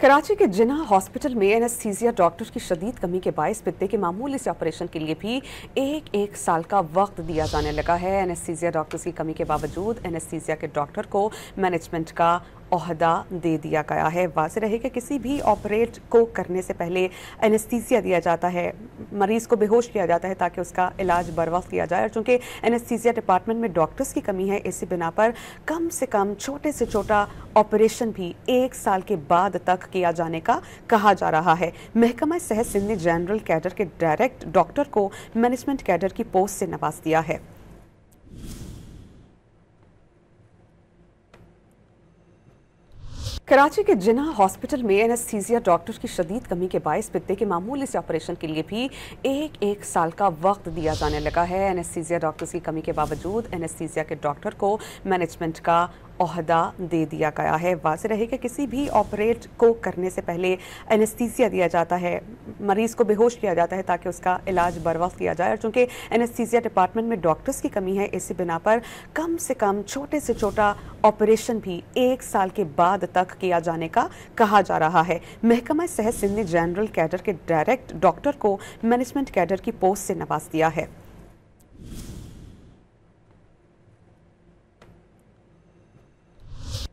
कराची के जिन्ना हॉस्पिटल में anaesthesia doctor की शदीद कमी के बायस पित्ते के मामूली से ऑपरेशन के लिए भी एक साल का वक्त दिया जाने लगा है। एनेस्थीसिया डॉक्टर्स की कमी के बावजूद एनेस्थीसिया के डॉक्टर को मैनेजमेंट का ओहदा दे दिया गया है। वाज़ेह रहे कि किसी भी ऑपरेट को करने से पहले एनेस्थीसिया दिया जाता है, मरीज़ को बेहोश किया जाता है ताकि उसका इलाज बर वक्त किया जाए। और चूँकि एनेस्थीसिया डिपार्टमेंट में डॉक्टर्स की कमी है, इसी बिना पर कम से कम छोटे से छोटा ऑपरेशन भी 1 साल के बाद तक किया जाने का कहा जा रहा है। महकमा सेहत सिंध ने जनरल कैडर के डायरेक्ट डॉक्टर को मैनेजमेंट कैडर की पोस्ट से नवाज दिया है। कराची के जिन्ना हॉस्पिटल में एनेस्थीसिया डॉक्टर की शदीद कमी के बायस पित्ते के मामूली से ऑपरेशन के लिए भी एक साल का वक्त दिया जाने लगा है। एनेस्थीसिया डॉक्टर्स की कमी के बावजूद एनेस्थीसिया के डॉक्टर को मैनेजमेंट का ओहदा दे दिया गया है। वाज़ेह रहे कि किसी भी ऑपरेट को करने से पहले एनेस्थीसिया दिया जाता है, मरीज़ को बेहोश किया जाता है ताकि उसका इलाज बर वक्त किया जाए। और चूँकि एनेस्थीसिया डिपार्टमेंट में डॉक्टर्स की कमी है, इसी बिना पर कम से कम छोटे से छोटा ऑपरेशन भी 1 साल के बाद तक किया जाने का कहा जा रहा है। महकमा सेहत सिंध ने जनरल कैडर के डायरेक्ट डॉक्टर को मैनेजमेंट कैडर की पोस्ट से नवाज दिया है।